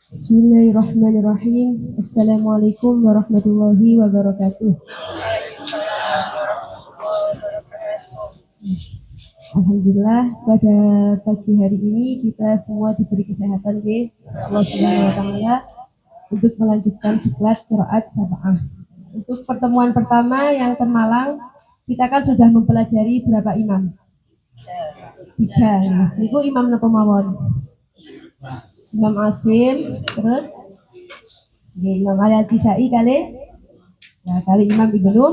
Bismillahirrahmanirrahim. Assalamualaikum warahmatullahi wabarakatuh. Alhamdulillah pada pagi hari ini kita semua diberi kesehatan ya Allah Subhanahu wa taala untuk melanjutkan diklat qiraat sab'ah. Untuk pertemuan pertama yang termalang kita kan sudah mempelajari berapa imam? 3. Itu imam napa mawon? Imam Asim, terus Imam Al-Kisai kali Imam Ibnu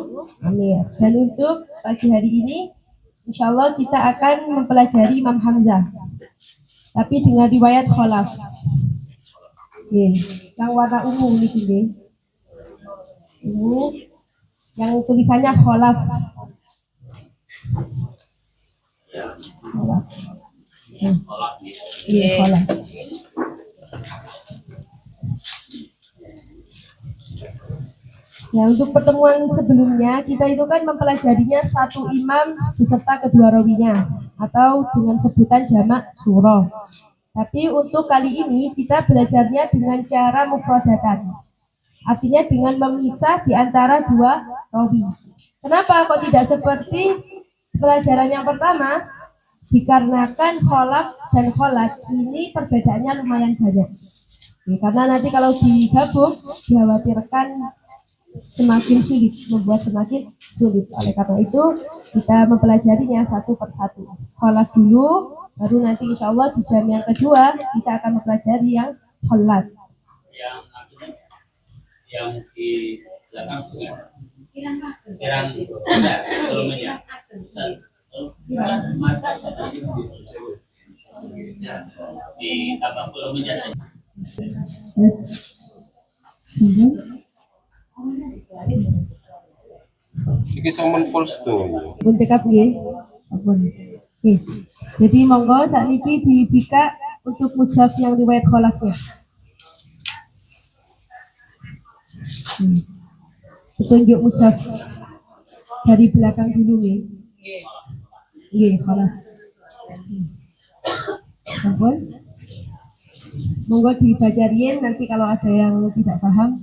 Amir. Dan untuk pagi hari ini insya Allah kita akan mempelajari Imam Hamzah, tapi dengan riwayat kholaf. Yang warna ungu ini, ungu, yang tulisannya kholaf. Kholaf. Nah, untuk pertemuan sebelumnya kita itu kan mempelajarinya satu imam beserta kedua rawinya atau dengan sebutan jamak surah. Tapi untuk kali ini kita belajarnya dengan cara mufradatan. Artinya dengan memisah di antara dua rawi. Kenapa kok tidak seperti pelajaran yang pertama? Dikarenakan kholaf dan kholat ini perbedaannya lumayan banyak. Karena nanti kalau digabung dikhawatirkan semakin sulit, membuat semakin sulit. Oleh karena itu kita mempelajarinya satu persatu. Kholaf dulu, baru nanti insya Allah di jam yang kedua kita akan mempelajari yang kholat. Yang di belakang kirang di tambah volumenya saja. Iki sampean pulse tuh. Pun tekap nggih. Oke. Jadi monggo sakniki dibika untuk mushaf yang riwayat kholaf ya. Petunjuk mushaf dari belakang dulu nggih. Nggih, kholaf. Ampun. Monggo dibaca riyen, nanti kalau ada yang tidak paham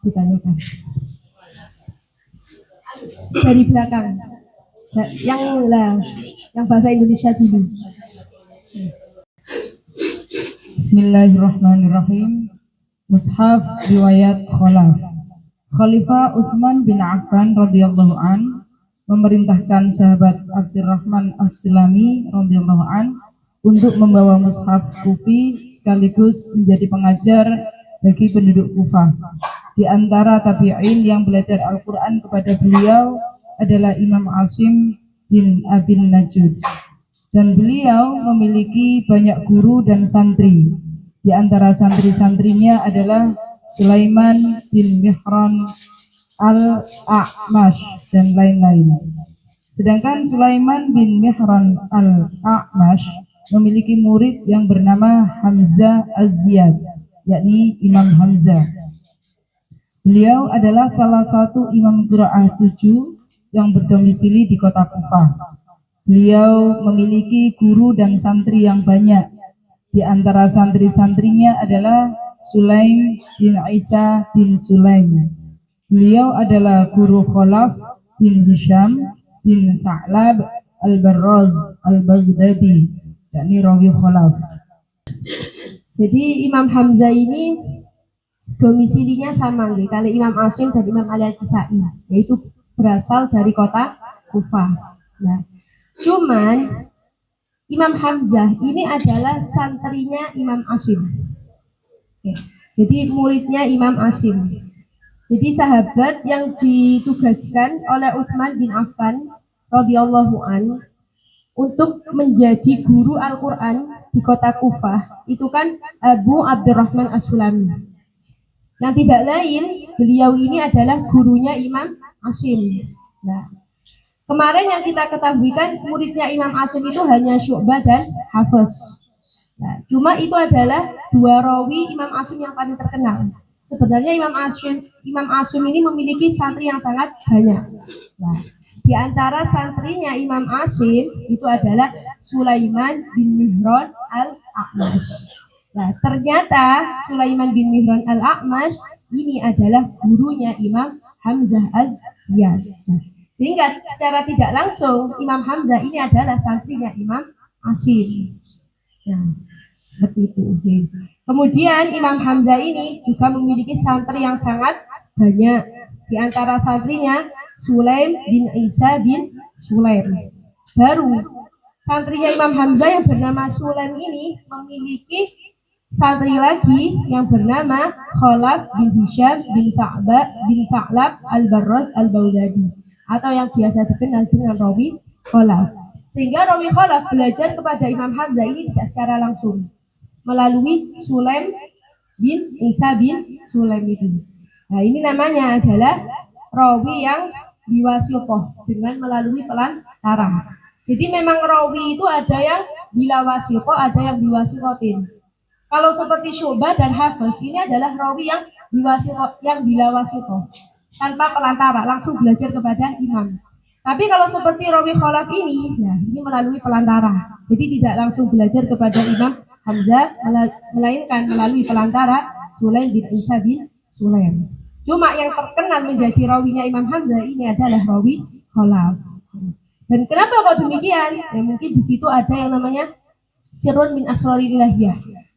ditanyakan. Dari belakang. Yang bahasa Indonesia dulu. Bismillahirrahmanirrahim. Mushaf riwayat kholaf. Khalifah Utsman bin Affan radhiyallahu an memerintahkan sahabat Abdurrahman As-Sulami radhiyallahu an untuk membawa mushaf Kufi sekaligus menjadi pengajar bagi penduduk Kufah. Di antara tabi'in yang belajar Al-Quran kepada beliau adalah Imam Asim bin Abin Najud. Dan beliau memiliki banyak guru dan santri. Di antara santri-santrinya adalah Sulaiman bin Mihran Al-A'mash dan lain-lain. Sedangkan Sulaiman bin Mihran Al-A'mash memiliki murid yang bernama Hamzah Az-Ziyad, yakni Imam Hamzah. Beliau adalah salah satu imam qiraah 7 yang berdomisili di kota Kufah. Beliau memiliki guru dan santri yang banyak. Di antara santri-santrinya adalah Sulaim bin Isa bin Sulaim. Beliau adalah guru Kholaf bin Hisham bin Ta'lab Al-Barraz Al-Baghdadi, yakni rawi Kholaf. Jadi Imam Hamzah ini domisilinya sama nih, kali Imam Asim dan Imam Al-Kisai, yaitu berasal dari kota Kufah. Nah, cuman Imam Hamzah ini adalah santrinya Imam Asim. Jadi muridnya Imam Asim. Jadi sahabat yang ditugaskan oleh Utsman bin Affan radhiyallahu an untuk menjadi guru Al-Quran di kota Kufah itu kan Abu Abdurrahman As-Sulami. Yang tidak lain, beliau ini adalah gurunya Imam Asim. Nah, kemarin yang kita ketahui kan muridnya Imam Asim itu hanya Syu'bah dan Hafiz. Nah, cuma itu adalah dua rawi Imam Asim yang paling terkenal. Sebenarnya Imam Asim ini memiliki santri yang sangat banyak. Nah, di antara santrinya Imam Asim itu adalah Sulaiman bin Mihran Al-A'mash. Nah, ternyata Sulaiman bin Mihran al-A'mash ini adalah gurunya Imam Hamzah Az-Ziyad. Nah, sehingga secara tidak langsung Imam Hamzah ini adalah santrinya Imam Asim. Nah, seperti itu. Oke. Kemudian Imam Hamzah ini juga memiliki santri yang sangat banyak. Di antara santrinya Sulaim bin Isa bin Sulaim. Baru santrinya Imam Hamzah yang bernama Sulaim ini memiliki santri lagi yang bernama Khalaf bin Hisham bin Tha'lab al-Barras al-Bauladi, atau yang biasa dikenal dengan Rawi Khalaf. Sehingga Rawi Khalaf belajar kepada Imam Hamzah ini tidak secara langsung, melalui Sulaim bin Isa bin Sulaim itu. Nah, ini namanya adalah rawi yang biwasitoh, dengan melalui pelantara. Jadi memang rawi itu ada yang bila wasitoh, ada yang biwasitotin. Kalau seperti Syu'bah dan Hafiz, ini adalah rawi yang bila wasitoh, tanpa pelantara, langsung belajar kepada imam. Tapi kalau seperti rawi Khalaf ini, ya, ini melalui pelantara. Jadi tidak langsung belajar kepada Imam Hamzah, melainkan melalui pelantara Sulaim bin Isa bin Sulaim. Cuma yang terkenal menjadi rawinya Imam Hamzah ini adalah rawi Khalaf. Dan kenapa kok demikian? Ya, mungkin di situ ada yang namanya sirrun min asrarillah,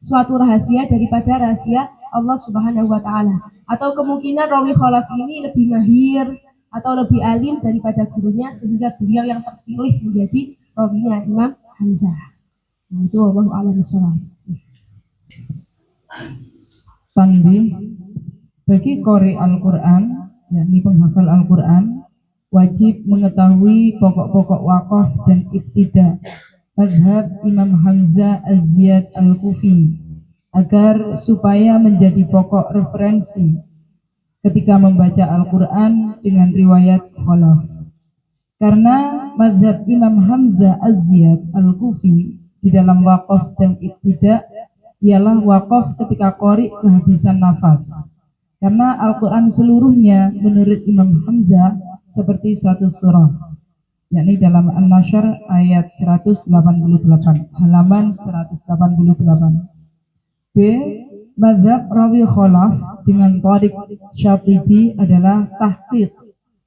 suatu rahasia daripada rahasia Allah Subhanahu wa taala. Atau kemungkinan rawi Khalaf ini lebih mahir atau lebih alim daripada gurunya, sehingga beliau yang terpilih menjadi rawinya Imam Hamzah. Nah, itu wallahu a'lam bishawab. Tanbih, bagi qori Al-Quran, yakni penghafal Al-Quran, wajib mengetahui pokok-pokok wakaf dan ibtida mazhab Imam Hamzah Az-Ziyad Al-Kufi, agar supaya menjadi pokok referensi ketika membaca Al-Quran dengan riwayat Khalaf. Karena mazhab Imam Hamzah Az-Ziyad Al-Kufi di dalam wakaf dan ibtida ialah wakaf ketika qori kehabisan nafas. Karena Al-Quran seluruhnya menurut Imam Hamzah seperti satu surah, yakni dalam An-Nashr ayat 188, halaman 188. B. Mazhab rawi Khalaf dengan Tariq Syatibi adalah tahqiq.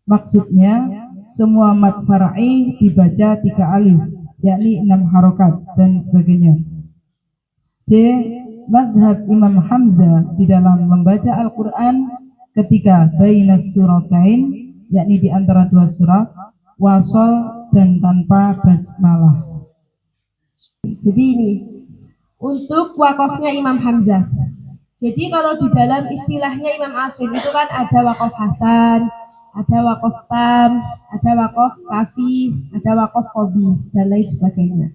Maksudnya semua mad far'i dibaca 3 alif, yakni 6 harokat dan sebagainya. C. Mazhab Imam Hamzah di dalam membaca Al-Quran ketika bainas suratain, yakni di antara 2 surat, wasol dan tanpa basmalah. Jadi ini untuk wakafnya Imam Hamzah. Jadi kalau di dalam istilahnya Imam Asim itu kan ada wakaf Hasan, ada wakaf Tam, ada wakaf Kafi, ada wakaf Qobi, dan lain sebagainya.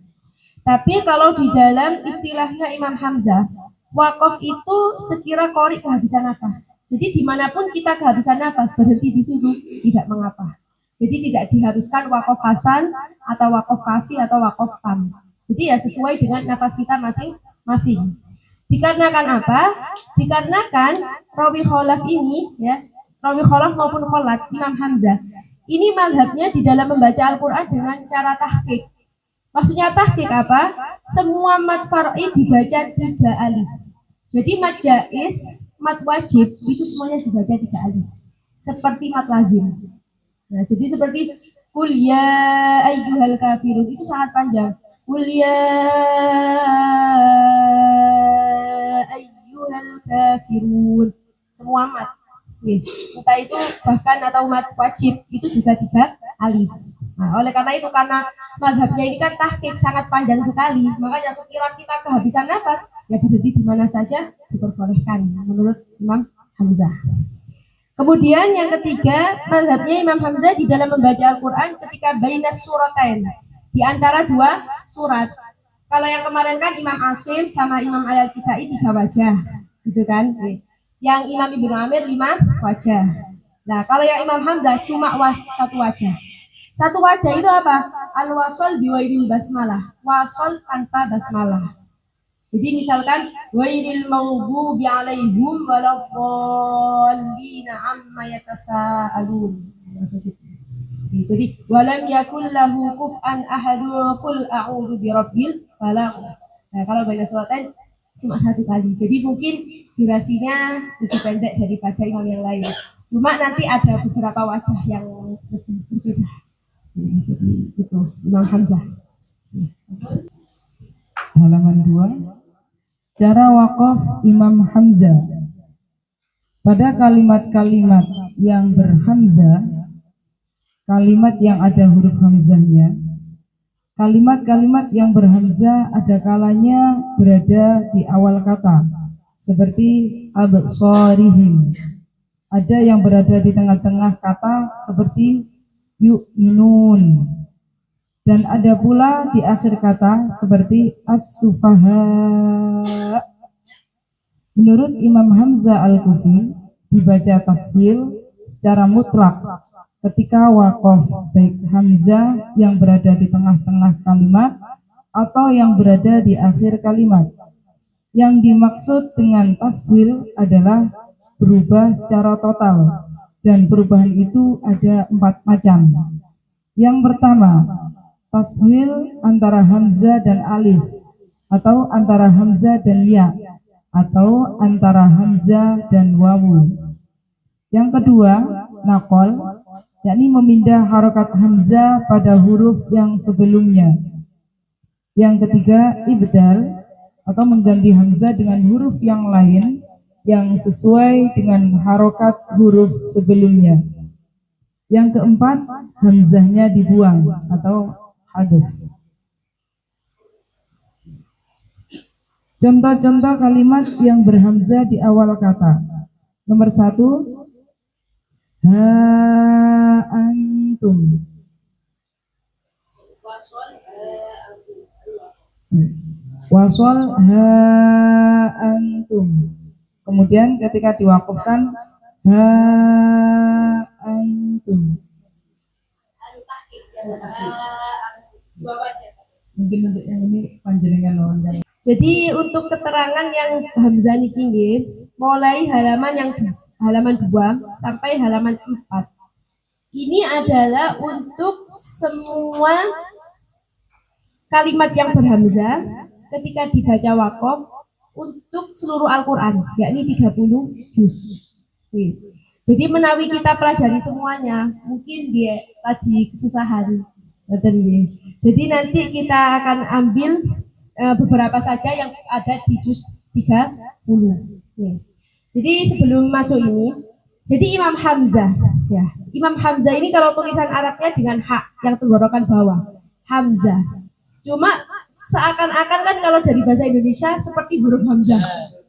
Tapi kalau di dalam istilahnya Imam Hamzah, wakaf itu sekira qori kehabisan nafas. Jadi dimanapun kita kehabisan nafas, berhenti di situ tidak mengapa. Jadi tidak diharuskan wakaf Hasan atau wakaf Kafi atau wakaf Tam. Jadi ya sesuai dengan nafas kita masing-masing. Dikarenakan apa? Dikarenakan rawi Khalaf ini, ya, rawi Khalaf maupun Khalaf Imam Hamzah, ini mazhabnya di dalam membaca Al-Quran dengan cara tahqiq. Maksudnya tahqiq apa? Semua mad far'i dibaca 3 alif. Jadi mad jaiz, mad wajib itu semuanya dibaca 3 alif. Seperti mad lazim. Nah, jadi seperti qul ya ayyuhal kafirun itu sangat panjang. Qul ya ayyuhal kafirun. Semua mad. Entah itu bahkan atau mad wajib itu juga 3 alif. Nah, oleh karena itu, karena mazhabnya ini kan tahqiq sangat panjang sekali, makanya sekiranya kita kehabisan nafas, ya berhenti di mana saja diperbolehkan menurut Imam Hamzah. Kemudian yang ketiga, mazhabnya Imam Hamzah di dalam membaca Al-Quran ketika bainas suratain, di antara 2 surat. Kalau yang kemarin kan Imam Asim sama Imam Al-Kisai 3 wajah, gitu kan? Yang Imam Ibnu Amir 5 wajah. Nah, kalau yang Imam Hamzah cuma 1 wajah. 1 wajah itu apa? Al-wasol biwairil basmalah, wasol tanpa basmalah. Jadi misalkan wairil maghdubi alaihim waladdallina amma yatasaalun. Jadi walam yakul lahu kufuwan ahad qul a'udzu birabbil falaq. Nah, kalau baca suratain cuma 1 kali. Jadi mungkin durasinya lebih pendek daripada imam yang lain. Cuma nanti ada beberapa wajah yang lebih berbeda. Jadi itu Imam Hamzah. Halaman 2. Cara waqaf Imam Hamzah. Pada kalimat-kalimat yang berhamzah, kalimat yang ada huruf hamzahnya, kalimat-kalimat yang berhamzah ada kalanya berada di awal kata, seperti absarihim. Ada yang berada di tengah-tengah kata, seperti yu'minun. Dan ada pula di akhir kata, seperti as-sufaha. Menurut Imam Hamzah Al-Kufi, dibaca tashil secara mutlak ketika waqaf, baik hamzah yang berada di tengah-tengah kalimat atau yang berada di akhir kalimat. Yang dimaksud dengan tashil adalah berubah secara total, dan perubahan itu ada 4 macam. Yang pertama, tashil antara hamzah dan alif, atau antara hamzah dan ya, atau antara hamzah dan wawu. Yang kedua, naqol, yakni memindah harokat hamzah pada huruf yang sebelumnya. Yang ketiga, ibdal, atau mengganti hamzah dengan huruf yang lain yang sesuai dengan harokat huruf sebelumnya. Yang keempat, hamzahnya dibuang atau hadaf. Contoh-contoh kalimat yang berhamzah di awal kata. Nomor 1, ha antum. Wasol ha antum. Kemudian ketika diwakafkan ha antum. Mungkin untuk yang ini panjenengan lawan. Jadi untuk keterangan yang hamzah niki nggih, mulai halaman 2 sampai halaman 4. Ini adalah untuk semua kalimat yang berhamzah ketika dibaca waqaf untuk seluruh Al-Qur'an, yakni 30 juz. Jadi menawi kita pelajari semuanya, mungkin dia tadi kesusahan. Jadi nanti kita akan ambil beberapa saja yang ada di juz 30. Jadi sebelum masuk ini, jadi Imam Hamzah, ya. Imam Hamzah ini kalau tulisan Arabnya dengan hak yang tenggorokan bawah, Hamzah. Cuma seakan-akan kan kalau dari bahasa Indonesia seperti huruf Hamzah.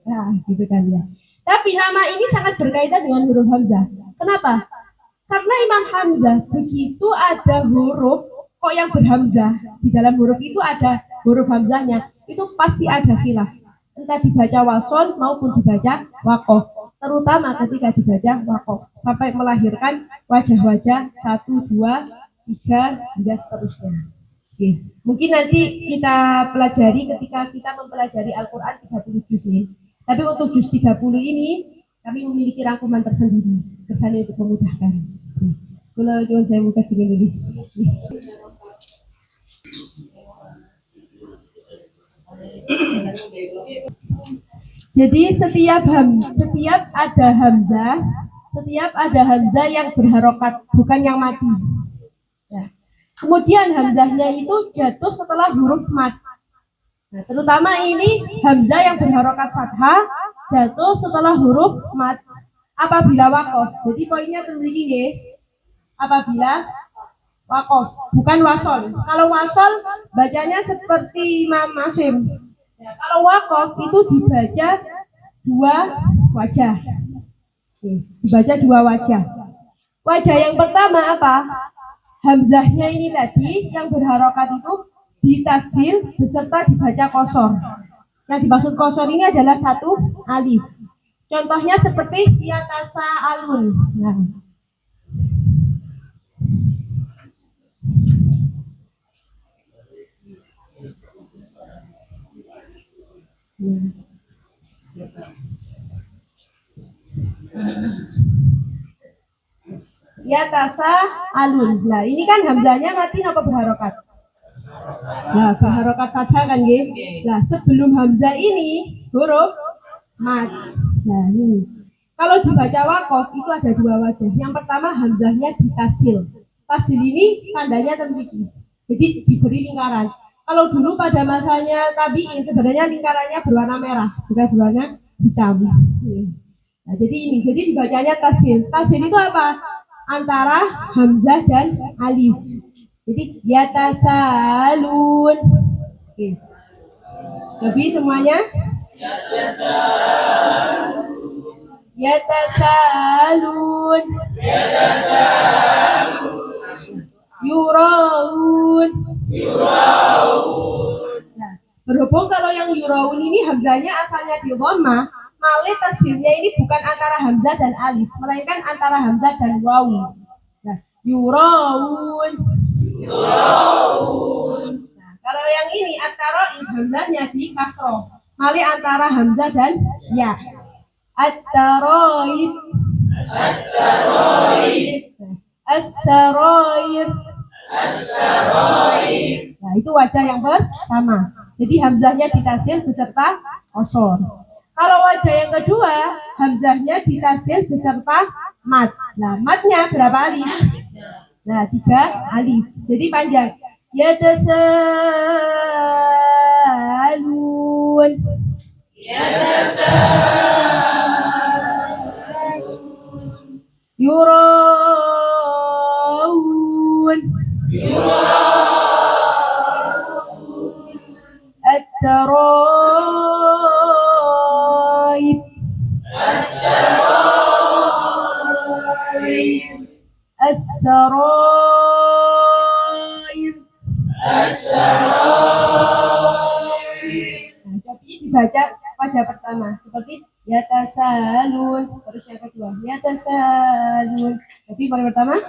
Nah, gitu kan ya. Tapi nama ini sangat berkaitan dengan huruf Hamzah. Kenapa? Karena Imam Hamzah begitu ada huruf kok yang berhamzah, di dalam huruf itu ada huruf hamzahnya, itu pasti ada khilaf. Entah dibaca wasol maupun dibaca waqaf, terutama ketika dibaca waqaf sampai melahirkan wajah-wajah 1, 2, 3 hingga seterusnya. Oke. Mungkin nanti kita pelajari ketika kita mempelajari Al-Qur'an 30 juz ini. Tapi untuk juz 30 ini kami memiliki rangkuman tersendiri kesannya untuk memudahkan. Kalau jangan saya buka jadi nulis. Jadi setiap ada hamzah yang berharokat, bukan yang mati. Ya. Kemudian hamzahnya itu jatuh setelah huruf mat. Nah, terutama ini hamzah yang berharokat fathah jatuh setelah huruf mat apabila waqaf. Jadi poinnya terlebih nggih. Apabila waqaf, bukan wasol. Kalau wasol bacanya seperti Imam Asim. Ya, kalau waqaf itu dibaca 2 wajah. Dibaca 2 wajah. Wajah yang pertama apa? Hamzahnya ini tadi yang berharokat itu ditasil beserta dibaca kosor. Yang dimaksud kosor ini adalah 1 alif. Contohnya seperti yatasa alun. Nah. Yatasa alun. Nah, ini kan hamzahnya mati apa berharokat? Nah, berharokat fathah kan nggih. Nah, sebelum hamzah ini huruf mad. Nah, ini. Kalau dibaca wakof itu ada dua wajah. Yang pertama hamzahnya ditasil. Tasil ini tandanya memiliki. Jadi diberi lingkaran. Kalau dulu pada masanya tabi'in sebenarnya lingkarannya berwarna merah, bukan berwarna hitam. Nah, jadi ini, jadi dibacanya tasil. Tasil itu apa? Antara hamzah dan alif. Jadi yatasalun. Oke. Jadi semuanya yatasalun. Yuraun. Nah, berhubung kalau yang yuraun ini hamzahnya asalnya di dhamma, maka tasdidnya ini bukan antara hamzah dan alif, melainkan antara hamzah dan wawu. Nah, yuraun. Nah, kalau yang ini antara hamzahnya di kasroh, maka antara hamzah dan ya. At-taraib. As-sarair. Nah, itu wajah yang pertama. Jadi hamzahnya ditasil beserta qasor. Kalau wajah yang kedua, hamzahnya ditasil beserta mad. Nah, madnya berapa alif? Nah, 3 alif. Jadi panjang. Yatasalun. Yuraun. At-taraib. As-sarair. Nah, tapi dibaca wajah pertama seperti yatasalun, terus yang kedua yatasalun. Tapi paling pertama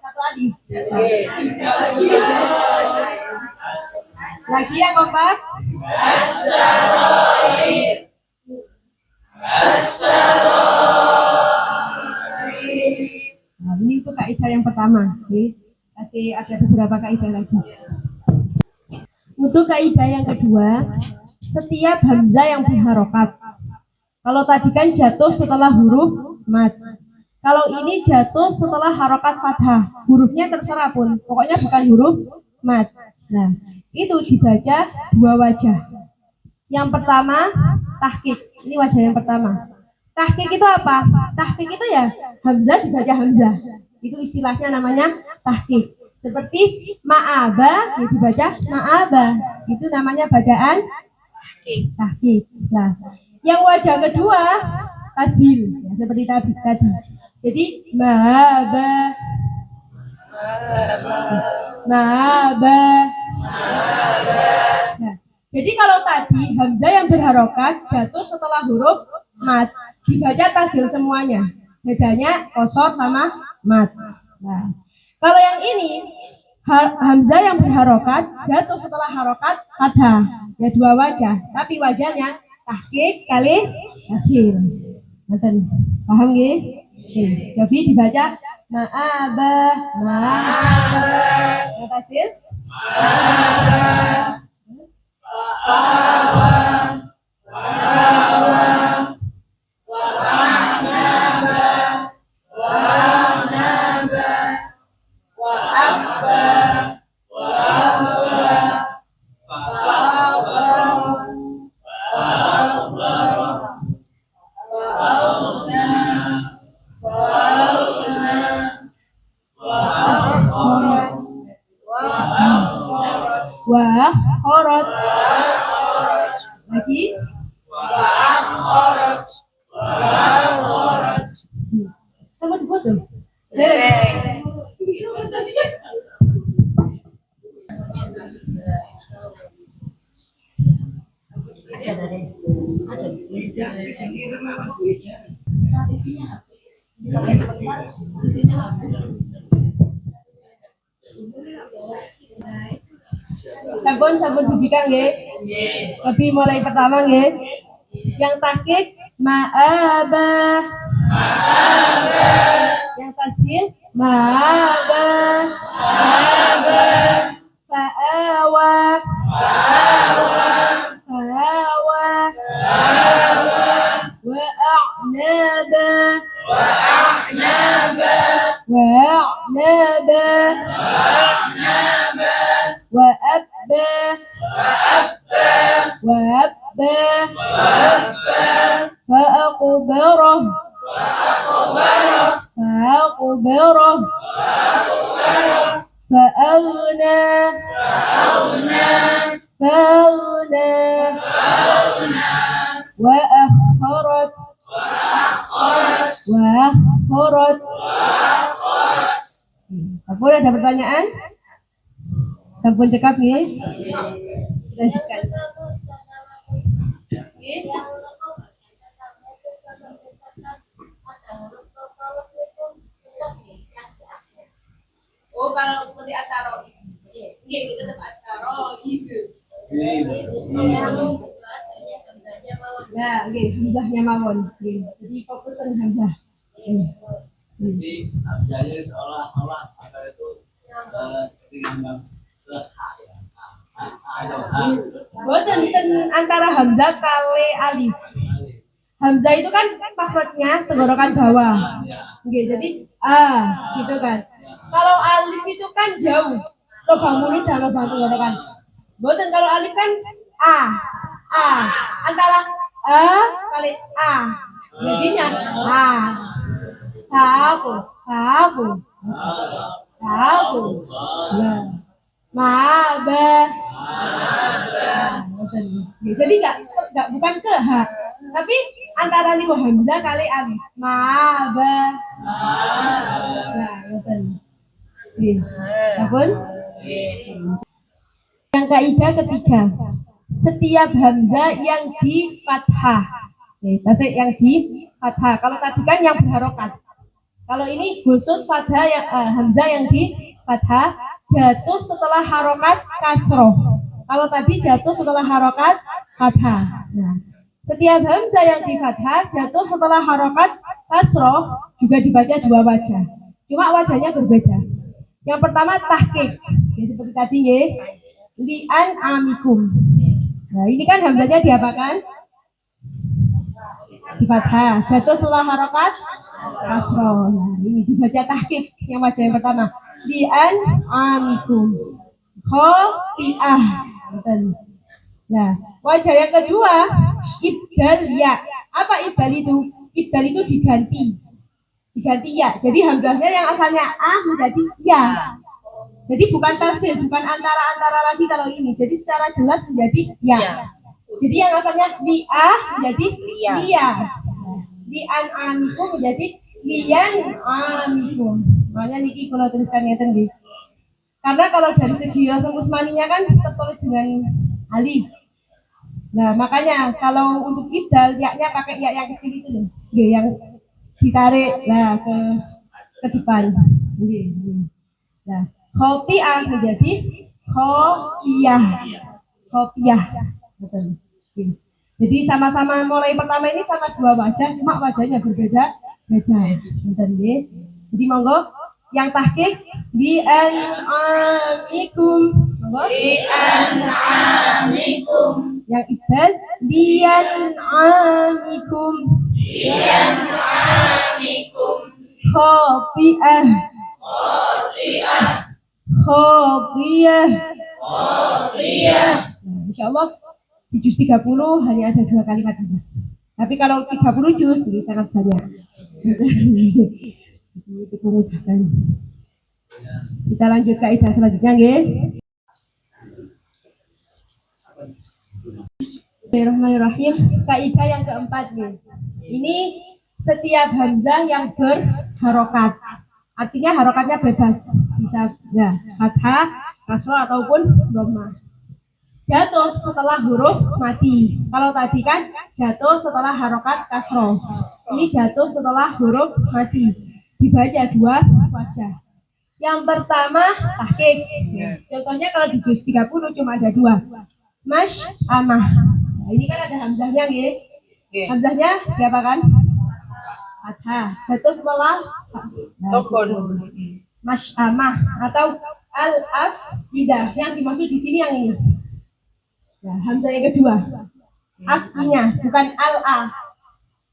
satu lagi. Lagi ya kompak. Nah, ini itu kaidah yang pertama. Oke. Kasih ada beberapa kaidah lagi. Untuk kaidah yang kedua, setiap hamzah yang berharokat. Kalau tadi kan jatuh setelah huruf mad. Kalau ini jatuh setelah harokat fathah. Hurufnya terserah pun, pokoknya bukan huruf mad. Nah, itu dibaca dua wajah. Yang pertama, tahqiq. Ini wajah yang pertama. Tahqiq itu apa? Tahqiq itu ya hamzah dibaca hamzah. Itu istilahnya namanya tahqiq. Seperti ma'aba dibaca ma'aba. Itu namanya bacaan tahqiq. Nah, yang wajah kedua tashil, ya, seperti tadi. Jadi ma'aba. Ma'aba. Nah, jadi kalau tadi hamzah yang berharokat jatuh setelah huruf mad, dibaca tashil semuanya. Bedanya qasor sama mad. Nah, kalau yang ini hamzah yang berharokat jatuh setelah harokat fathah. Ya dua wajah, tapi wajahnya tahqiq kali tashil. Paham nggih? Jadi dibaca ma'aba, ma'aba. Tashil? Ma'aba. Wah, khorot. Lagi. Sama dibuat tuh. Sampun dibikan nggih. Lebih mulai pertama nggih. Yang tahqiq ma'aba. Yang tasjil ma'aba. Fa'awa. Wa'a'naba. وأبى فأقبره فأغنى وأخرت Sampun ada pertanyaan? Sampun cekap nggih? Lanjutkan. Oh, kalau seperti ataro. Nggih, kita tetap ataro gitu. Nah, nggih, hamzahnya mawon. Jadi fokus ke hamzah. Jadi hamzahnya seolah-olah atau itu seperti ngambang ke Boten antara hamzah kali alif. Hamzah itu kan makhrajnya tenggorokan bawah. Nggih, jadi gitu kan. Kalau alif itu kan jauh, lubang mulut dan lubang tenggorokan. Boten kalau alif kan a. Antara kali a. Jadinya aku. Nah, maba. Jadi enggak bukan ke h, tapi antara nih hamzah kali alif. Maba. Nah, betul. Apun? Yang kaidah ketiga, setiap hamzah yang di fathah. Tasik yang di fathah. Kalau tadi kan yang berharokat. Kalau ini khusus fathah yang hamzah yang di fathah jatuh setelah harokat kasroh. Kalau tadi jatuh setelah harokat fathah. Nah, setiap hamzah yang di fathah jatuh setelah harokat kasroh juga dibaca dua wajah. Cuma wajahnya berbeda. Yang pertama tahqiq. Seperti tadi ya. Li'an amikum. Nah, ini kan hamzahnya diapakan? Di fathah, jatuh setelah harokat kasroh. Nah, ini dibaca tahqiq yang wajah yang pertama. Li'an amikum. Khoti'ah. Nah, wajah yang kedua ibdal ya. Apa ibdal itu? Ibdal itu diganti ya. Jadi hamzahnya yang asalnya a menjadi ya. Jadi bukan tarsil, bukan antara lagi kalau ini. Jadi secara jelas menjadi ya. Jadi yang asalnya li'ah menjadi liya. Li'an amikum menjadi liyan amikum. Makanya niki kalau tuliskan ngeten nggih. Karena kalau dari segi rasul usmaninya kan tertulis dengan alif. Nah, makanya kalau untuk ibdal ya-nya pakai ya yang kecil itu loh. Nggih, yang ditarik ke depan. Nggih. Nah, khoti'ah menjadi khotiyah. Betul. Jadi sama-sama mulai pertama ini sama dua wajah, cuma wajahnya berbeda. Betul nggih. Jadi monggo yang tahqiq bi an'amikum. Monggo. Bi an'amikum. Yang ibdal liyan amikum. Khoti'ah. Nah, insyaallah di juz 30 hanya ada 2 kalimat ini. Tapi kalau 30 juz ini sangat banyak. Itu memudahkan. Kita lanjut kaidah selanjutnya nggih. Bismillahirrahmanirrahim. Kaidah yang keempat nih. Ini setiap hamzah yang berharokat. Artinya harokatnya bebas. Bisa ya fathah, kasroh ataupun dhammah. jatuh setelah huruf mati. Kalau tadi kan jatuh setelah harokat kasroh. Ini jatuh setelah huruf mati. Dibaca dua wajah. Yang pertama tahqiq. Contohnya kalau di juz 30 cuma ada dua. Amah. Nah, ini kan ada hamzahnya nggih. Hamzahnya diapakan? Fathah. Jatuh setelah amah atau al-afidah. Yang dimaksud di sini yang ini. Nah, hamzah yang kedua. Af-nya, bukan al-a.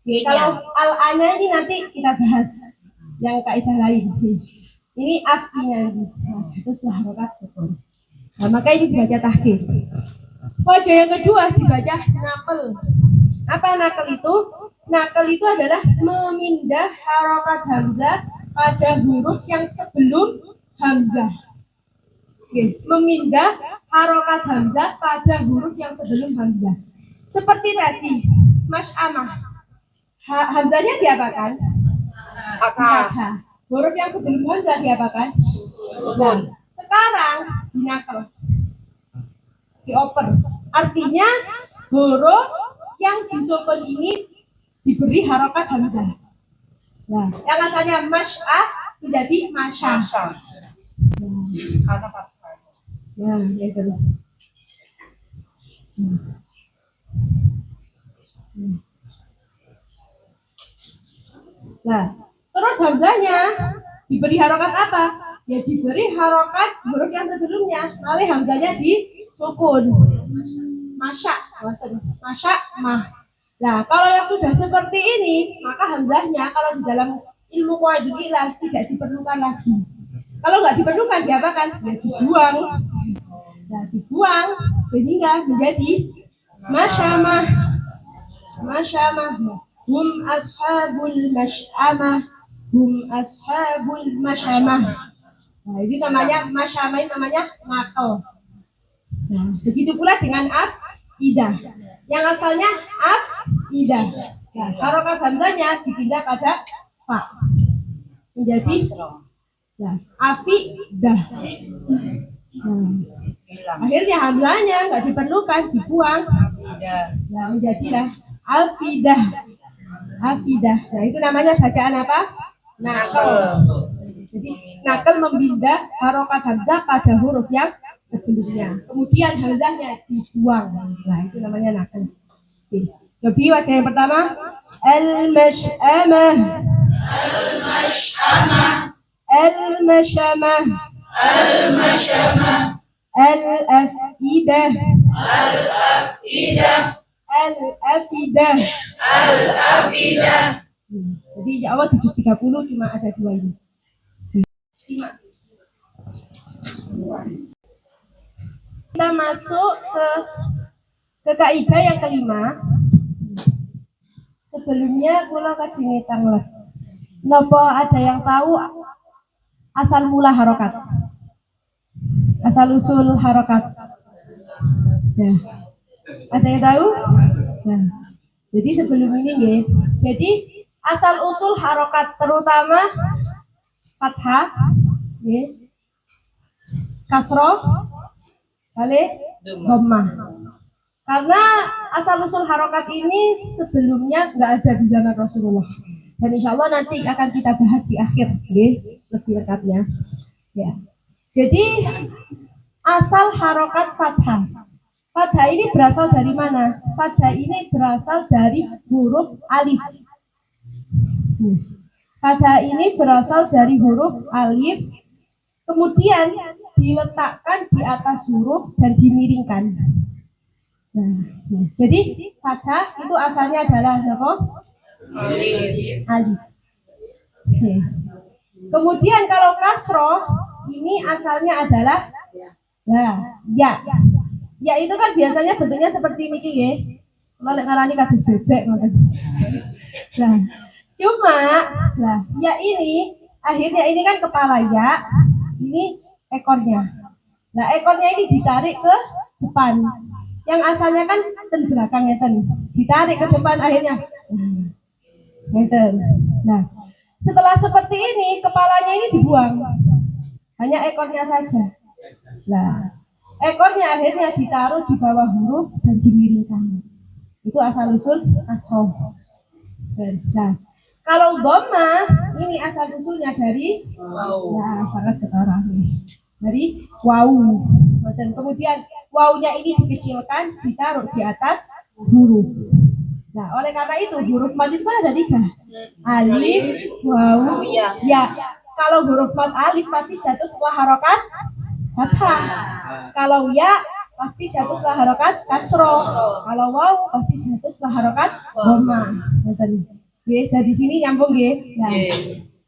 Kalau al-a-nya ini nanti kita bahas yang kaidah lain. Ini af-nya ini. Nah, itu setelah harokat sukun. Nah, maka ini dibaca tahqiq. Wajah yang kedua dibaca naql. Apa naql itu? Naql itu adalah memindah harokat hamzah pada huruf yang sebelum hamzah. Oke, memindah harokat hamzah pada huruf yang sebelum hamzah. Seperti tadi, amah. Hamzahnya diapakan? Fathah. Huruf yang sebelum hamzah diapakan? Nah, sekarang dinaql. Dioper. Artinya huruf yang disukun ini diberi harokat hamzah. Nah, yang asalnya menjadi masya. Karena fathah. Nah, itu. Nah, terus hamzahnya diberi harokat apa? Ya diberi harokat huruf yang sebelumnya. Malih hamzahnya disukun. Masya, mah. Nah, kalau yang sudah seperti ini, maka hamzahnya kalau di dalam ilmu qawaidul ilah tidak diperlukan lagi. Kalau nggak diperlukan, diapakan? Ya dibuang. Nah, dibuang sehingga menjadi masyamah. Hum ashabul masyamah. Nah, ini namanya masyamah, ini namanya naql. Nah, begitu pula dengan afidah. Yang asalnya afidah. Nah, harokat hamzahnya dipindah pada fa. Menjadi afidah. Nah, akhirnya hamzahnya nggak diperlukan, dibuang. Nah, menjadilah afidah. Nah, itu namanya bacaan apa? Naql. Jadi naql memindah harokat hamzah pada huruf yang sebelumnya. Kemudian hamzahnya dibuang. Nah, itu namanya naql. Coba wajah yang pertama. Al-mash'amah. Al-afidah. Jadi insya Allah di juz 30 cuma ada dua ini. Kita masuk ke kaidah yang kelima. Sebelumnya kula kadingetang lah. Napa ada yang tahu asal mula harokat? Asal usul harokat? Ya. Ada yang tahu? Nah, jadi sebelum ini nggih. Jadi asal usul harokat terutama fathah, nggih. Kasroh, dhammah. Karena asal usul harokat ini sebelumnya nggak ada di zaman Rasulullah. Dan insya Allah nanti akan kita bahas di akhir, lebih lengkapnya. Ya. Jadi asal harokat fathah. Fathah ini berasal dari mana? Fathah ini berasal dari huruf alif. Fathah ini berasal dari huruf alif, kemudian diletakkan di atas huruf dan dimiringkan. Nah, jadi fathah itu asalnya adalah apa? Alif. Okay. Kemudian kalau kasroh ini asalnya adalah ya. Ya itu kan biasanya bentuknya seperti ini ya. Kalau ngarani kados bebek ngoten. Nah, cuma ya ini akhirnya ini kan kepala ya, ini ekornya. Nah, ekornya ini ditarik ke depan. Yang asalnya kan ten belakang ngeten. Ditarik ke depan akhirnya. Ngeten. Nah, setelah seperti ini kepalanya ini dibuang. Hanya ekornya saja. Nah, Ekornya akhirnya ditaruh di bawah huruf dan dimiringkan. Itu asal usul kasroh. Nah, kalau dhamma ini asal usulnya dari ya sangat ketara dari wau. Dan kemudian waunya ini dikecilkan, ditaruh di atas huruf. Nah, oleh karena itu huruf mad itu kan ada 3. Alif, wawu, ya. Kalau huruf mad alif pasti jatuh setelah harokat fathah. Kalau ya pasti jatuh setelah harokat kasroh. Kalau wawu pasti jatuh setelah harokat dhamma. Oke, dari sini nyambung ya. Nah,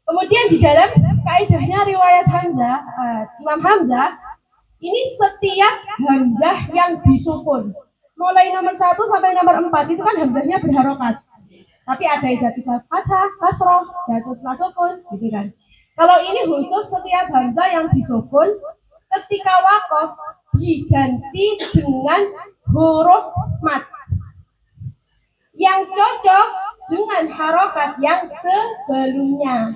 kemudian di dalam kaidahnya riwayat Hamzah, Imam Hamzah ini setiap hamzah yang disukun mulai nomor 1 sampai nomor 4 itu kan hamzahnya berharokat. Tapi ada yang jatuh setelah fathah, kasroh, jatuh setelah sukun, gitu kan. Kalau ini khusus setiap hamzah yang disukun ketika waqaf diganti dengan huruf mad yang cocok dengan harokat yang sebelumnya.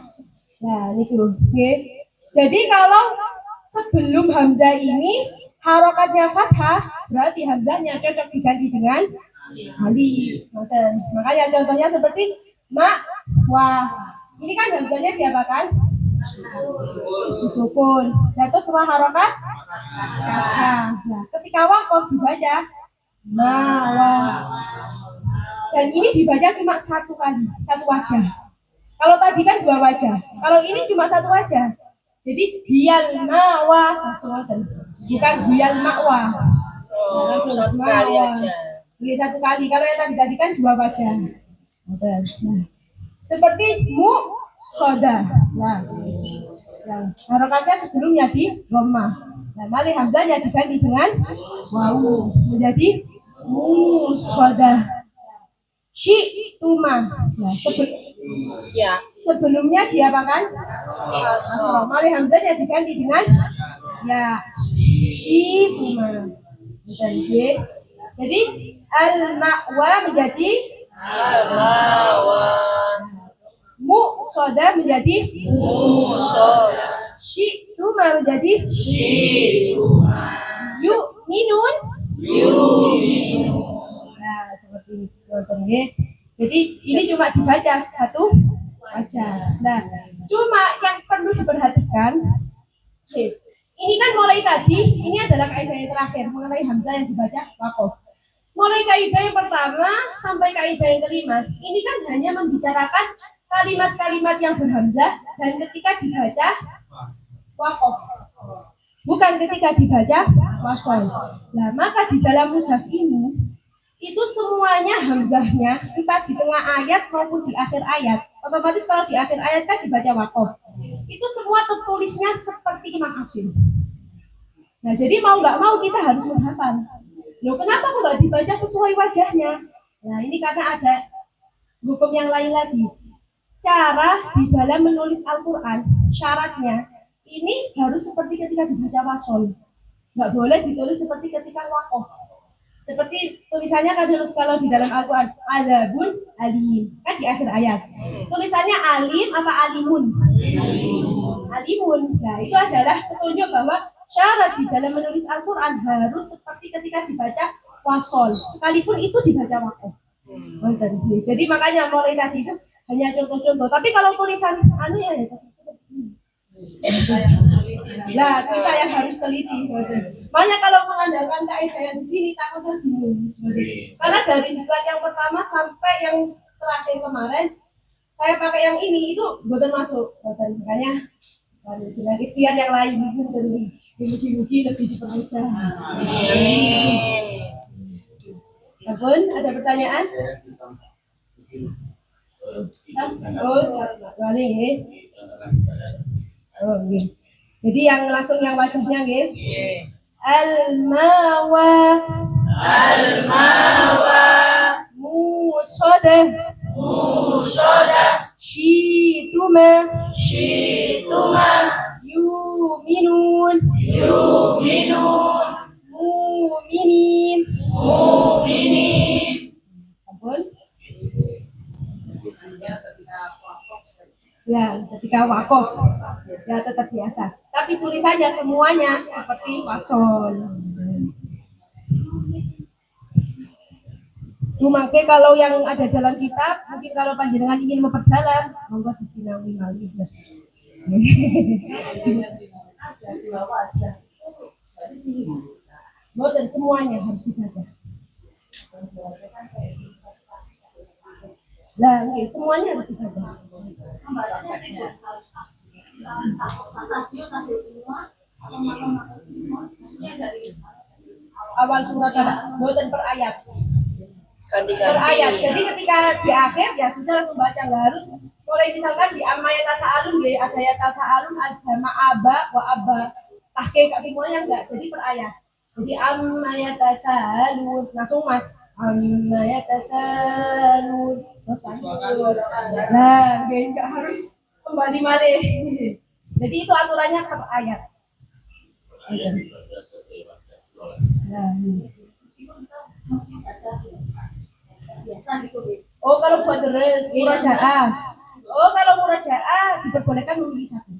Nah, ini tuh. Okay. Jadi kalau sebelum hamzah ini harokatnya fathah, berarti hamzahnya cocok diganti dengan alif. Makanya contohnya seperti ma, wa. Ini kan hamzahnya diapakan? Disukun. Jatuh setelah harokat fathah. Nah, ketika waqaf dibaca ma, wa. Dan ini dibaca cuma 1 kali, 1 wajah. Kalau tadi kan 2 wajah. Kalau ini cuma 1 wajah. Jadi hiyal mawa bukan hiyal makwa. Langsung 1 kali aja. Ini 1 kali. Kalau yang tadi kan 2 wajah. Nah, seperti mu soda. Nah, harokatnya sebelumnya di dhamma. Nah, malih hamzahnya diganti dengan wawu menjadi mu soda. Tuma. Nah, sebelumnya diapakan? Malih hamzahnya diganti dengan ya tuma. Jadi al-ma'wa menjadi al-ma'wa. Mu'soda menjadi mu'soda. Tuma menjadi tuma. Yu'minun. Nah, seperti itu. Jadi ini cuma dibaca 1 wajah. Nah, cuma yang perlu diperhatikan, ini kan mulai tadi, ini adalah kaidah yang terakhir mengenai hamzah yang dibaca waqaf. Mulai kaidah yang pertama sampai kaidah yang kelima, ini kan hanya membicarakan kalimat-kalimat yang berhamzah dan ketika dibaca waqaf, bukan ketika dibaca wasol. Nah, maka di dalam mushaf ini itu semuanya hamzahnya entah di tengah ayat maupun di akhir ayat. Otomatis kalau di akhir ayat kan dibaca waqaf. Itu semua tertulisnya seperti Imam Asim. Nah, jadi mau nggak mau kita harus menghafal. Loh, kenapa kok nggak dibaca sesuai wajahnya? Nah, ini karena ada hukum yang lain lagi. Cara di dalam menulis Al-Quran, syaratnya ini harus seperti ketika dibaca wasol. Nggak boleh ditulis seperti ketika waqaf. Seperti tulisannya kalau di dalam Al-Quran azabun alim kan di akhir ayat. Tulisannya alim apa alimun? Alimun. Nah, itu adalah petunjuk bahwa syarat di dalam menulis Al-Quran harus seperti ketika dibaca wasol, sekalipun itu dibaca waqaf. Jadi makanya mulai tadi itu hanya contoh-contoh. Tapi kalau tulisan ya seperti ini. Nah, kita yang harus teliti. Makanya kalau mengandalkan kaidah yang di sini takutnya bingung. Karena dari diklat yang pertama sampai yang terakhir kemarin, saya pakai yang ini itu bukan masuk. Makanya dengan ikhtiar yang lain mugi-mugi lebih dipermudah. Amin. Apun, ada pertanyaan? Boleh. Oh, okay. Jadi yang langsung yang wajahnya nggih. Al-mawa musoda Shituma yuminun muminin Ampun. Ya, ketika waqaf ya tetap biasa. Tapi tulisannya semuanya seperti wasol. Mungkin kalau yang ada dalam kitab, mungkin kalau panjenengan ingin memperdalam, monggo disinawi malih. Boten semuanya harus dibaca. Nah, okay, semuanya harus dibaca. Awal surat boten per ayat. Per ayat. Jadi ketika di akhir ya sudah langsung baca, nggak harus. Mulai misalkan di amayat tasa'alun ya ada ayat tasa'alun, ada ma'aba wa abba. Tahqiq semuanya enggak. Jadi per ayat. Jadi amayat tasa'alun langsung mas amayat tasa'alun terus nah, enggak harus kembali malih. Jadi itu aturannya per ayat. Nah, oh kalau buat terus murajaah. Oh kalau murajaah diperbolehkan memilih satu.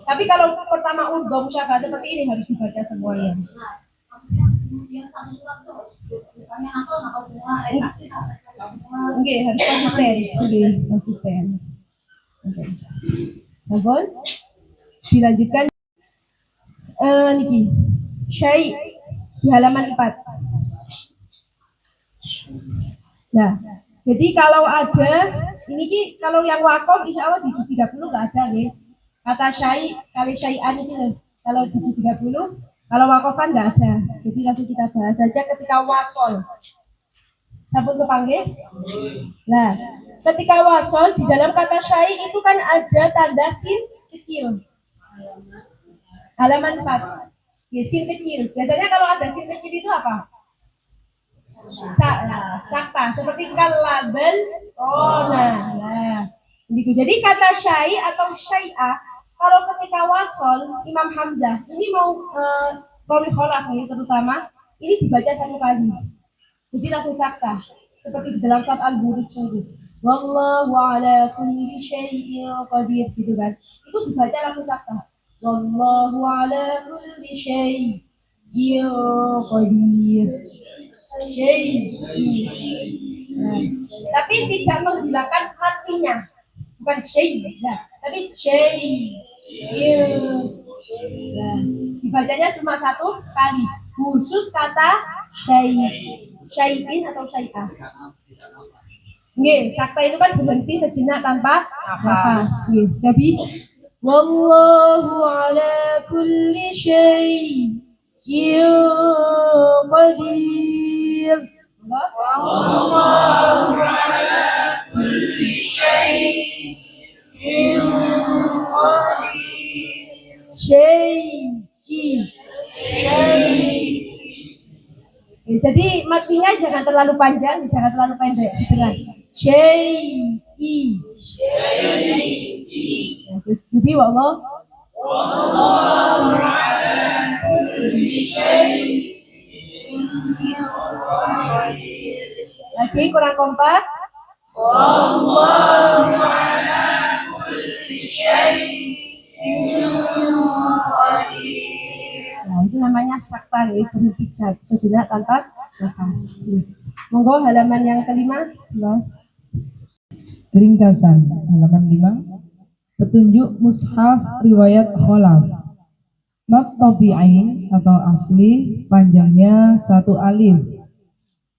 Tapi kalau pertama udhom syabah seperti ini harus dibaca semuanya. Oke, harus konsisten. Oke, konsisten. Oke. Sabar. Dilanjutkan. Niki. Syai di halaman 4. Nah, jadi kalau ada ini kalau yang wakof insya Allah di juz 30 nggak ada nih. Kata syai kali syai'an ini kalau di juz 30, kalau wakofan nggak ada. Jadi langsung kita bahas saja ketika wasol. Sabun kepanggil. Nah, ketika wasol di dalam kata syai itu kan ada tanda sin kecil. Halaman 4. Ya, sin kecil. Biasanya kalau ada sin kecil itu apa? Sakta seperti kalabel nah jadi kata syai atau syai'ah kalau ketika wasol Imam Hamzah ini mau rawi kholaf nih terutama ini dibaca satu kali jadi langsung sakta seperti di dalam surat Al-Buruj itu wallahu ala kulli syai'in qadir gitu kan itu dibaca langsung sakta wallahu ala kulli syai'in qadir syai. Tapi tidak menghilangkan matinya. Bukan syai, nah, tapi syai. Nah, dibacanya cuma satu kali. Khusus kata syai. Syai'in atau syai'ah. Nggih, sakta itu kan berhenti sejenak tanpa nafas. Jadi wallahu ala kulli syai'in qadir. Wallahu ala kulli syai'in qadir. Syai'in. Jadi matinya jangan terlalu panjang, jangan terlalu pendek, sedang. Syai'in. Jadi wallahu ala kulli syai'in. Lagi kurang kompak. Wallahu ala kulli syai'in qadir. Nah, itu namanya sakta ya, berhenti sejenak tanpa nafas. Monggo halaman yang kelima, Mas. Ringkasan halaman 5. Petunjuk mushaf riwayat kholaf. Mat tabi'in atau asli panjangnya 1 alif.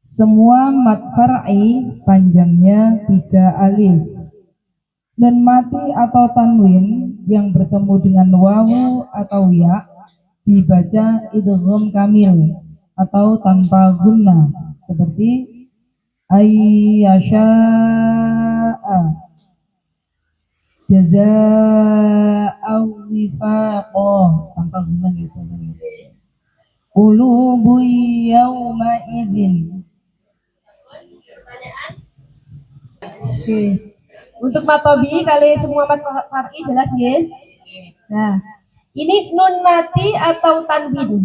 Semua mat far'i panjangnya 3 alif. Dan mati atau tanwin yang bertemu dengan wawu atau ya dibaca idgham kamil atau tanpa gunnah seperti ayyasha'a jazaa'a wifaqah tanpa gunnah biasanya. Qulubu yawma idzin. Oke. Untuk matobi kali semua mat far'i jelas ya. Nah, ini nun mati atau tanwin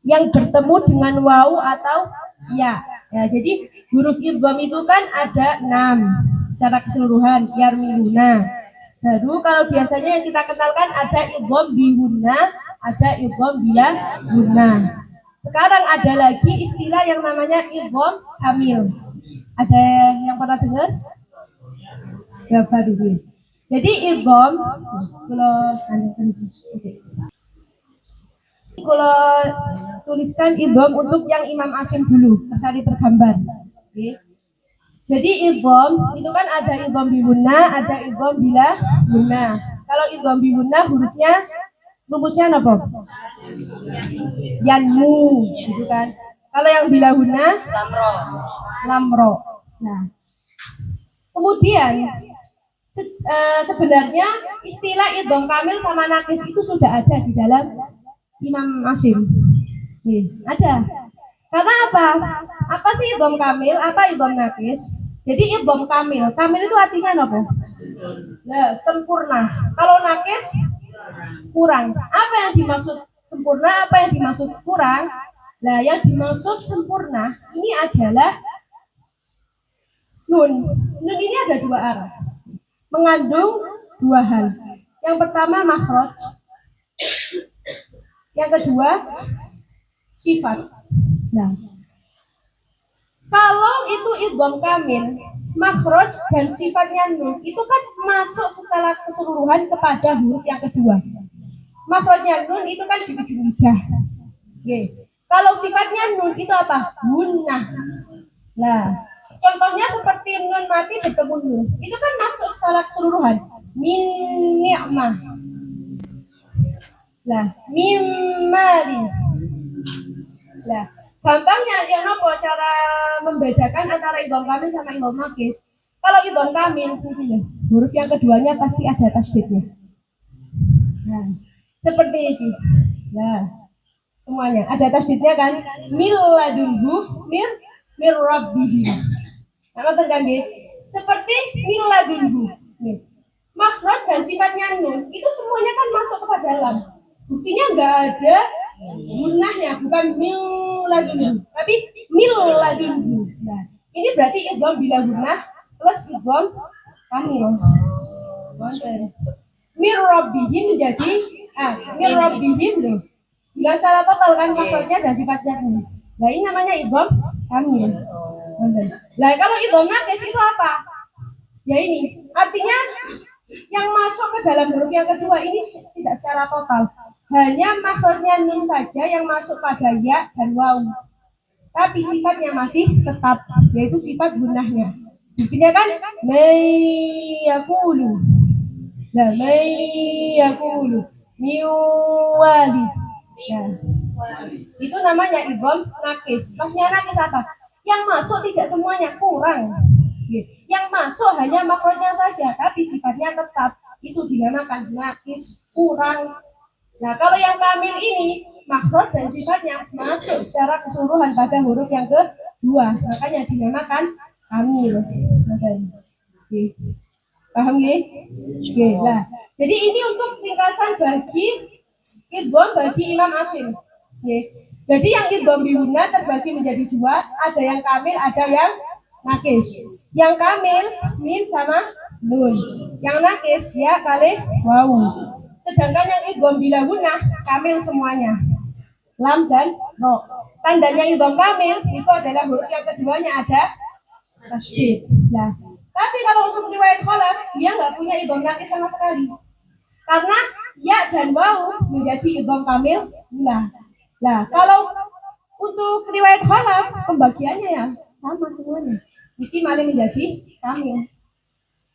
yang bertemu dengan wawu atau ya. Ya, jadi huruf idgham itu kan ada 6 secara keseluruhan, yarmiluna. Baru kalau biasanya yang kita kenalkan ada idgham bihunna, ada idgham bila guna. Sekarang ada lagi istilah yang namanya idgham kamil. Ada yang pernah dengar? Ya baru. Jadi idgham kalau tuliskan idgham untuk yang Imam Asyim dulu, cari tergambar. Oke. Jadi idgham itu kan ada idgham bi gunnah, ada idgham bila gunnah. Kalau idgham bi gunnah hurufnya rumusnya apa? Yanmu, gitu kan. Kalau yang bila gunnah lamro. Nah, kemudian sebenarnya istilah idgham kamil sama nakis itu sudah ada di dalam Imam Asyim. Ada. Karena apa? Apa sih idgham kamil? Apa idgham nakis? Jadi idgham kamil. Kamil itu artinya apa? Nah, sempurna. Kalau nakis kurang. Apa yang dimaksud sempurna? Apa yang dimaksud kurang? Nah, yang dimaksud sempurna ini adalah nun. Nun ini ada dua arah. Mengandung dua hal. Yang pertama makhraj. Yang kedua sifat. Nah, kalau itu idgham kamil, makhraj dan sifatnya nun itu kan masuk secara keseluruhan kepada huruf yang kedua. Makhrajnya nun itu kan di ujung lidah. Kalau sifatnya nun itu apa? Gunnah. Nah, contohnya seperti nun mati bertemu nun, itu kan masuk secara keseluruhan. Min ni'mah. Lah, min mali. Lah, gampangnya ya nopo cara membedakan antara idgham kamil sama idgham nakis. Kalau idgham kamil huruf yang keduanya pasti ada tasydidnya. Nah, seperti itu. Nah, semuanya ada tasydidnya kan? Mil ladunhu mir rabbih. Apa terjadi? Seperti mil ladunhu. Makhraj dan sifatnya nun itu semuanya kan masuk ke dalam. Buktinya nggak ada gunnahnya, bukan mil ladunhu, tapi mil ladunhu. Nah, ini berarti idgham bila gunnah plus idgham kamil. Mir rabbihim menjadi mir rabbihim loh. Bila secara total kan makhrajnya dan sifatnya nun. Nah, ini namanya idgham kamil. Nah, kalau idgham nakis itu apa? Ya ini, artinya yang masuk ke dalam huruf yang kedua ini tidak secara total. Hanya makhrajnya nun saja yang masuk pada ya dan waw. Tapi sifatnya masih tetap, yaitu sifat gunnahnya. Buktinya kan mayyakulu. Nah, mayyakulu miwali. Nah, itu namanya idgham nakis. Maksudnya nakis apa? Yang masuk tidak semuanya, kurang. Yang masuk hanya makhrajnya saja, tapi sifatnya tetap. Itu dinamakan nakis, kurang. Nah, kalau yang kamil ini makhraj dan sifatnya masuk secara keseluruhan pada huruf yang kedua, makanya dinamakan kamil. Paham ya? Nah, jadi ini untuk ringkasan bagi idgham bagi Imam Asyim. Jadi yang idgham bi gunnah terbagi menjadi dua, ada yang kamil, ada yang nakis. Yang kamil mim sama nun, yang nakis ya kali wawu. Sedangkan yang idgham bila gunnah kamil semuanya, lam dan ro. Tandanya idgham kamil itu adalah huruf yang keduanya ada tasydid. Nah, tapi kalau untuk riwayat khalaf dia nggak punya idgham nakis sama sekali, karena ya dan wawu menjadi idgham kamil gunnah. Nah, kalau untuk riwayat khalaf pembagiannya ya sama semuanya. Iki malah menjadi kamil.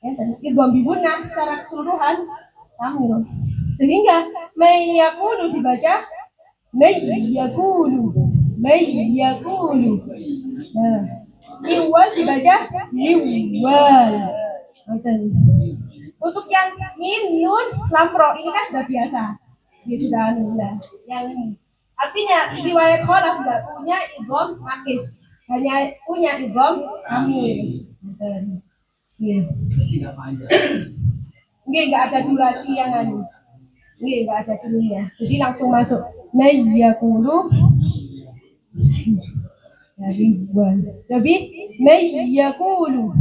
Ya, dan idgham bi gunnah secara keseluruhan kamil. Sehingga mayyakulu dibaca mayyakulu. Nah, miwal dibaca miwal. Untuk yang mim nun lam ro ini kan sudah biasa. Ya sudah alhamdulillah. Yang ini artinya riwayat khalaf enggak punya idgham nakis, hanya punya idgham kamil. Enggak ada durasi yang anu. Enggak ada dulunya. Jadi langsung masuk. Mayyakulu. Jadi mayyakulu.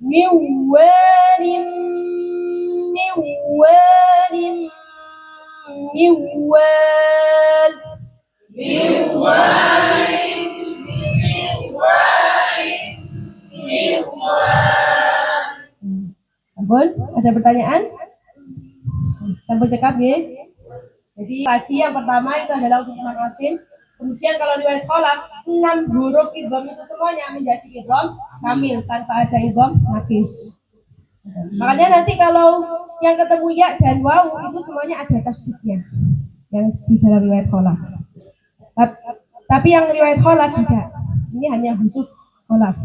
miwanin miwanin miwal Sampun, ada pertanyaan? Sampun cekap ya. Jadi tadi yang pertama itu adalah untuk Imam Qasim. Kemudian kalau riwayat kholaf 6 huruf idgham itu semuanya menjadi idgham kamil tanpa ada idgham naqis. Makanya nanti kalau yang ketemu ya dan waw itu semuanya ada tasdidnya yang di dalam riwayat kholaf. Tapi yang riwayat kholaf tidak. Ini hanya khusus kholaf.